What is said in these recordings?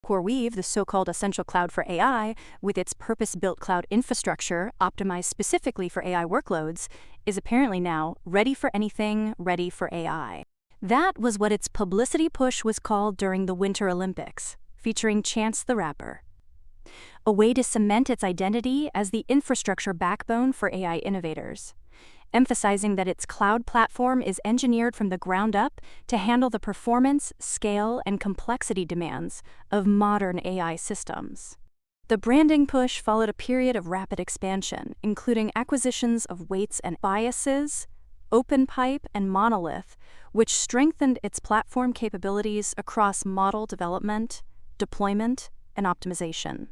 CoreWeave, the so-called essential cloud for AI, with its purpose-built cloud infrastructure optimized specifically for AI workloads, is apparently now ready for anything, ready for AI. That was what its publicity push was called during the Winter Olympics, featuring Chance the Rapper. A way to cement its identity as the infrastructure backbone for AI innovators, emphasizing that its cloud platform is engineered from the ground up to handle the performance, scale, and complexity demands of modern AI systems. The branding push followed a period of rapid expansion, including acquisitions of Weights and Biases, OpenPipe, and Monolith, which strengthened its platform capabilities across model development, deployment, and optimization.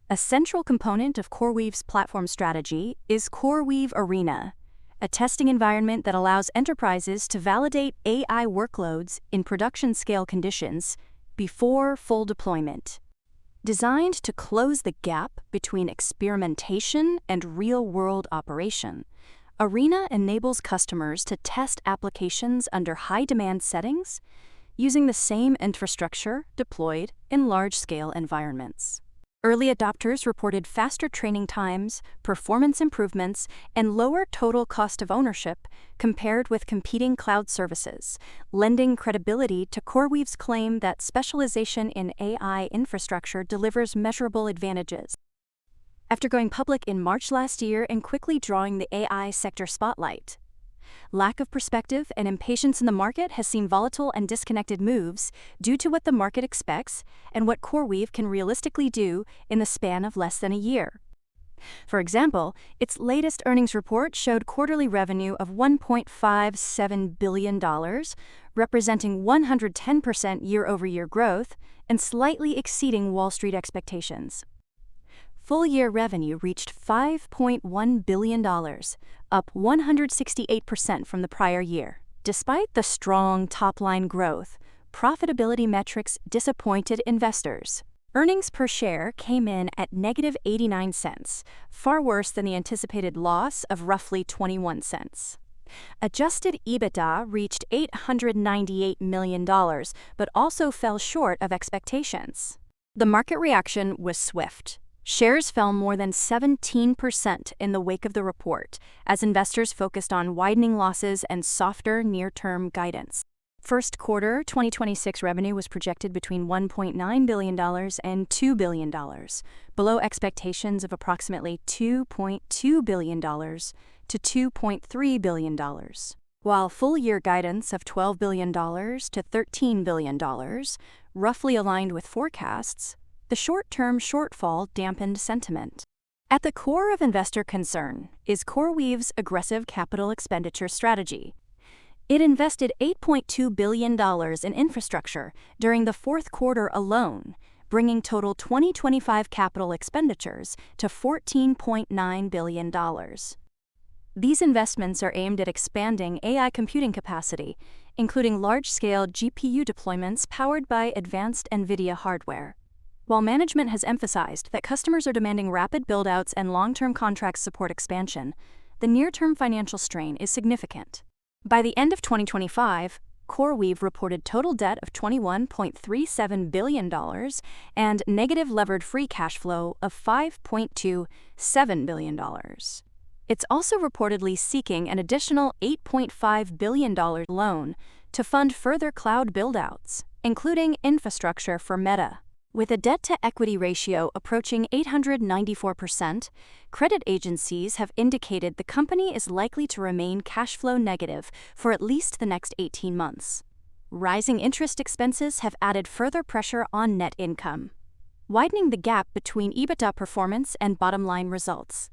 A central component of CoreWeave's platform strategy is CoreWeave Arena, a testing environment that allows enterprises to validate AI workloads in production-scale conditions before full deployment. Designed to close the gap between experimentation and real-world operation, Arena enables customers to test applications under high-demand settings using the same infrastructure deployed in large-scale environments. Early adopters reported faster training times, performance improvements, and lower total cost of ownership compared with competing cloud services, lending credibility to CoreWeave's claim that specialization in AI infrastructure delivers measurable advantages. After going public in March last year and quickly drawing the AI sector spotlight, lack of perspective and impatience in the market has seen volatile and disconnected moves due to what the market expects and what CoreWeave can realistically do in the span of less than a year. For example, its latest earnings report showed quarterly revenue of $1.57 billion, representing 110% year-over-year growth and slightly exceeding Wall Street expectations. Full-year revenue reached $5.1 billion, up 168% from the prior year. Despite the strong top-line growth, profitability metrics disappointed investors. Earnings per share came in at negative 89 cents, far worse than the anticipated loss of roughly 21 cents. Adjusted EBITDA reached $898 million, but also fell short of expectations. The market reaction was swift. Shares fell more than 17% in the wake of the report, as investors focused on widening losses and softer near-term guidance. First quarter 2026 revenue was projected between $1.9 billion and $2 billion, below expectations of approximately $2.2 billion to $2.3 billion, while full-year guidance of $12 billion to $13 billion, roughly aligned with forecasts. The short-term shortfall dampened sentiment. At the core of investor concern is CoreWeave's aggressive capital expenditure strategy. It invested $8.2 billion in infrastructure during the fourth quarter alone, bringing total 2025 capital expenditures to $14.9 billion. These investments are aimed at expanding AI computing capacity, including large-scale GPU deployments powered by advanced NVIDIA hardware. While management has emphasized that customers are demanding rapid build-outs and long-term contracts support expansion, the near-term financial strain is significant. By the end of 2025, CoreWeave reported total debt of $21.37 billion and negative levered free cash flow of $5.27 billion. It's also reportedly seeking an additional $8.5 billion loan to fund further cloud build-outs, including infrastructure for Meta. With a debt-to-equity ratio approaching 894%, credit agencies have indicated the company is likely to remain cash flow negative for at least the next 18 months. Rising interest expenses have added further pressure on net income, widening the gap between EBITDA performance and bottom-line results.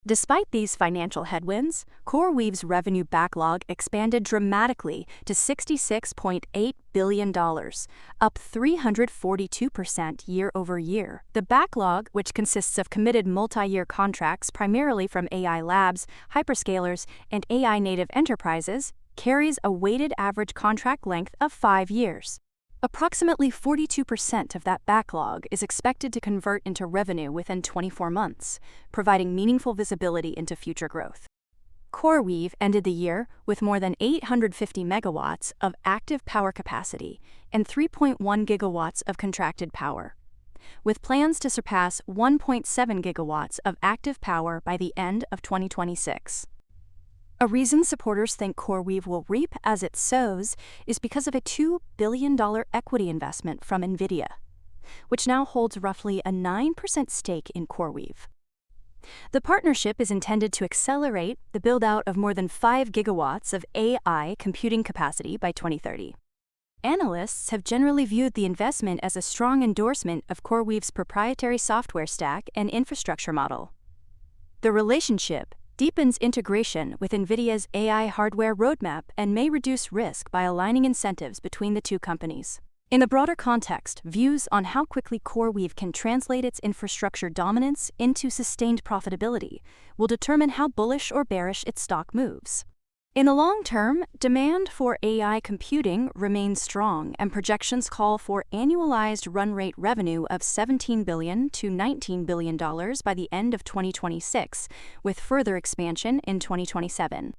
Despite these financial headwinds, CoreWeave's revenue backlog expanded dramatically to $66.8 billion, up 342% year-over-year. The backlog, which consists of committed multi-year contracts primarily from AI labs, hyperscalers, and AI-native enterprises, carries a weighted average contract length of 5 years. Approximately 42% of that backlog is expected to convert into revenue within 24 months, providing meaningful visibility into future growth. CoreWeave ended the year with more than 850 megawatts of active power capacity and 3.1 gigawatts of contracted power, with plans to surpass 1.7 gigawatts of active power by the end of 2026. A reason supporters think CoreWeave will reap as it sows is because of a $2 billion equity investment from NVIDIA, which now holds roughly a 9% stake in CoreWeave. The partnership is intended to accelerate the build-out of more than 5 gigawatts of AI computing capacity by 2030. Analysts have generally viewed the investment as a strong endorsement of CoreWeave's proprietary software stack and infrastructure model. The relationship deepens integration with NVIDIA's AI hardware roadmap and may reduce risk by aligning incentives between the two companies. In the broader context, views on how quickly CoreWeave can translate its infrastructure dominance into sustained profitability will determine how bullish or bearish its stock moves. In the long term, demand for AI computing remains strong, and projections call for annualized run rate revenue of $17 billion to $19 billion by the end of 2026, with further expansion in 2027.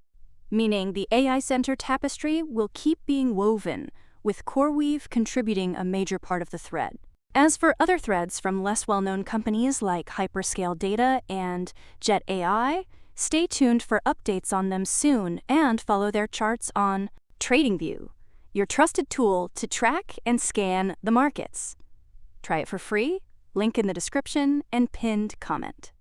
Meaning the AI center tapestry will keep being woven, with CoreWeave contributing a major part of the thread. As for other threads from less well-known companies like Hyperscale Data and Jet AI, stay tuned for updates on them soon and follow their charts on TradingView, your trusted tool to track and scan the markets. Try it for free, link in the description and pinned comment.